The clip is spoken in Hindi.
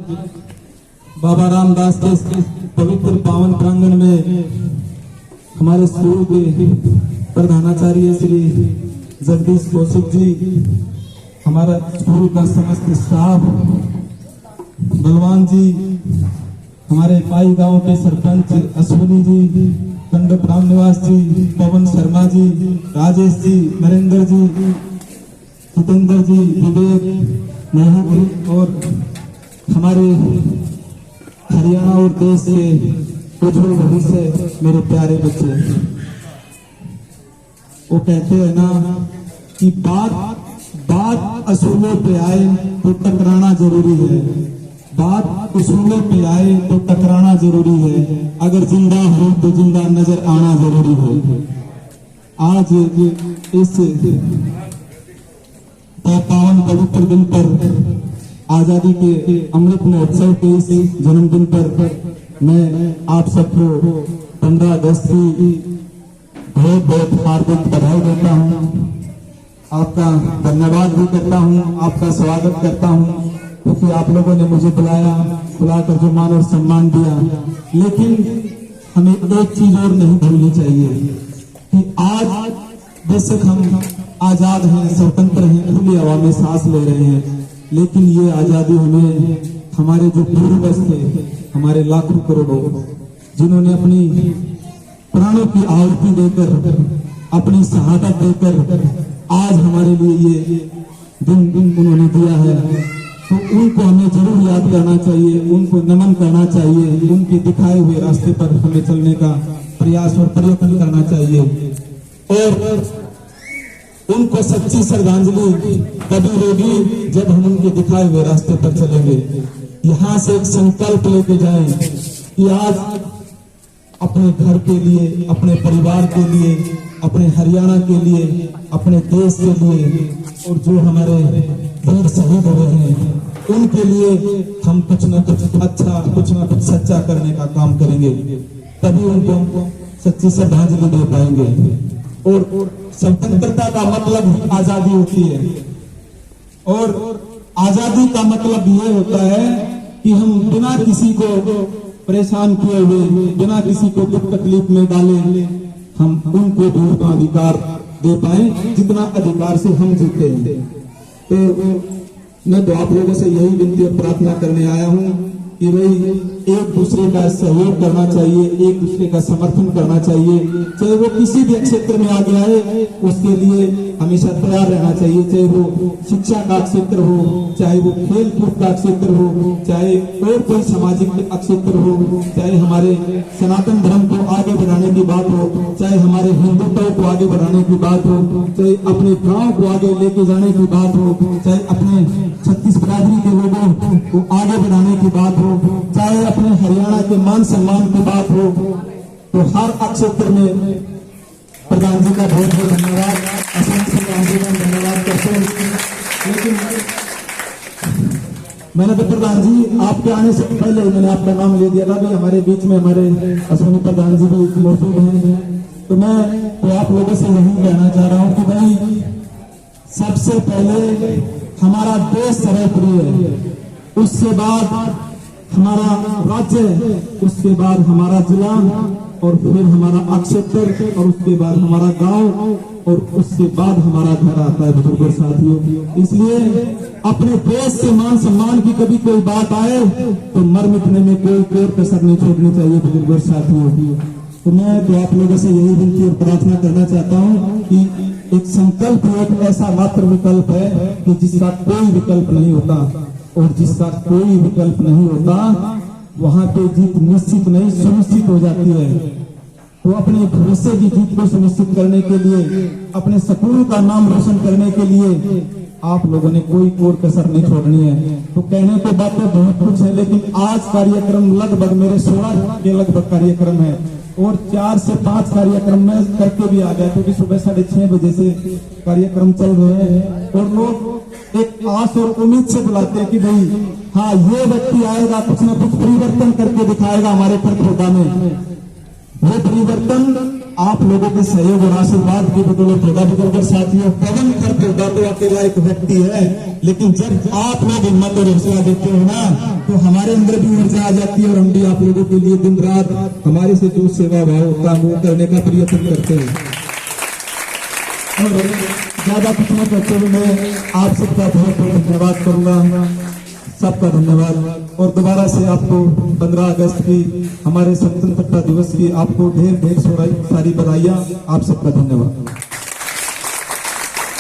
बाबा रामदास के पवित्र पावन प्रांगण में हमारे स्कूल के प्रधानाचार्य श्री जगदीश कौशिक जी, हमारा स्कूल का समस्त स्टाफ, बलवान जी, हमारे पाई गांव के सरपंच अश्विनी जी, पंडित रामनिवास जी, पवन शर्मा जी, राजेश जी, नरेंद्र जी, जितेंद्र जी, विवेक, नेहा जी और हमारे हरियाणा और देश के उज्जवल भविष्य मेरे प्यारे बच्चे। वो कहते हैं ना कि बात असूलों पे आए तो टकराना जरूरी है, बात उसूलों पे आए तो टकराना जरूरी है, अगर जिंदा हो तो जिंदा नजर आना जरूरी है। आज इस पावन पवित्र दिन पर, आजादी के अमृत महोत्सव के इस जन्मदिन पर मैं आप सबको 15 अगस्त की बहुत बहुत हार्दिक बधाई देता हूँ, आपका धन्यवाद भी करता हूँ, आपका स्वागत करता हूँ, क्योंकि आप लोगों ने मुझे बुलाकर जो मान और सम्मान दिया। लेकिन हमें एक चीज और नहीं भूलनी चाहिए कि आज बेशक हम आजाद हैं, स्वतंत्र हैं, खुली हवा में सांस ले रहे हैं, लेकिन ये आजादी हमें हमारे जो पूर्वज थे, हमारे लाखों करोड़ों, जिन्होंने अपनी प्राणों की आहुति देकर, अपनी शहादत देकर आज हमारे लिए ये दिन उन्होंने दिया है, तो उनको हमें जरूर याद करना चाहिए, उनको नमन करना चाहिए, उनके दिखाए हुए रास्ते पर हमें चलने का प्रयास और प्रयत्न करना चाहिए। और उनको सच्ची श्रद्धांजलि तभी होगी जब हम उनके दिखाए हुए रास्ते पर चलेंगे। यहाँ से एक संकल्प लेके जाएं कि आज अपने घर के लिए, अपने परिवार के लिए, अपने हरियाणा के लिए, अपने देश के लिए और जो हमारे वीर शहीद हुए हैं उनके लिए हम कुछ न कुछ अच्छा, कुछ न कुछ सच्चा करने का काम करेंगे, तभी उनको सच्ची श्रद्धांजलि दे पाएंगे। और स्वतंत्रता का मतलब आजादी होती है, और आजादी का मतलब ये होता है कि हम बिना किसी को परेशान किए हुए, बिना किसी को दुख तकलीफ में डाले, हम उनको भी उतना अधिकार दे पाए जितना अधिकार से हम जीते हैं। तो मैं तो आप लोगों से यही विनती और प्रार्थना करने आया हूँ कि भाई एक दूसरे का सहयोग करना चाहिए, एक दूसरे का समर्थन करना चाहिए, चाहे वो किसी भी क्षेत्र में आगे आए उसके लिए हमेशा तैयार रहना चाहिए, चाहे वो शिक्षा का क्षेत्र हो, चाहे वो खेल कूद का क्षेत्र हो, चाहे और कोई सामाजिक क्षेत्र हो, चाहे हमारे सनातन धर्म को आगे बढ़ाने की बात हो, चाहे हमारे हिंदुत्व को आगे बढ़ाने की बात हो, चाहे अपने गाँव को आगे लेके जाने की बात हो, चाहे अपने छत्तीस बिरादरी के लोगों को आगे बढ़ाने की बात हो, चाहे अपने हरियाणा के मान सम्मान की बात हो, तो हर क्षेत्र में प्रधान जी का बहुत बहुत धन्यवाद, असंख्य धन्यवाद करते हैं। लेकिन मैंने तो प्रधान जी आपके आने से पहले मैंने आपका नाम ले दिया था, भी हमारे बीच में हमारे अश्विनी प्रधान जी भी मौजूद हैं, तो मैं तो आप लोगों से यही कहना चाह रहा हूँ कि भाई सबसे पहले हमारा देश सर्वप्रिय है, उसके बाद हमारा राज्य, उसके बाद हमारा जिला और फिर हमारा क्षेत्र और उसके बाद हमारा गांव और उसके बाद हमारा घर आता है बुजुर्गों साथियों। इसलिए अपने देश से मान सम्मान की कभी कोई बात आए तो मर मिटने में कोई कसर नहीं छोड़नी चाहिए बुजुर्गों साथियों। तो मैं तो आप लोगों से यही विनती और प्रार्थना करना चाहता हूँ कि एक संकल्प एक ऐसा मात्र विकल्प है कि जिसका कोई विकल्प नहीं होता, और जिसका कोई विकल्प नहीं होता वहां पे जीत निश्चित नहीं सुनिश्चित हो जाती है। तो अपने भविष्य की जीत को सुनिश्चित करने के लिए, अपने सपूरों का नाम रोशन करने के लिए आप लोगों ने कोई और कसर नहीं छोड़नी है। तो कहने को बातें बहुत कुछ है, लेकिन आज कार्यक्रम लगभग मेरे 16 के लगभग कार्यक्रम है, और 4 से 5 कार्यक्रम में करके भी आ गया, क्योंकि सुबह 6:30 बजे से कार्यक्रम चल रहे हैं, और लोग एक आस और उम्मीद से बुलाते हैं कि भाई हाँ ये व्यक्ति आएगा, कुछ ना कुछ परिवर्तन करके दिखाएगा हमारे प्रतियोगिता में। वो परिवर्तन आप लोगों के सहयोग और आशीर्वाद की बदौलत होगा। बुजुर्ग साथियों, पवन कर पौधा तो अकेला एक व्यक्ति है, लेकिन जब आप लोग हिम्मत और हौसला देते हो ना, तो हमारे अंदर भी ऊर्जा आ जाती है और हम भी आप लोगों के लिए दिन रात हमारे से जो सेवा भाव काम वो करने का प्रयत्न करते हैं। और ज्यादा कुछ न करते हुए मैं आप सबका बहुत बहुत धन्यवाद करूंगा, सबका धन्यवाद। और दोबारा से आपको 15 अगस्त की हमारे स्वतंत्रता दिवस की आपको ढेर ढेर सारी बधाइयां। आप सबका धन्यवाद।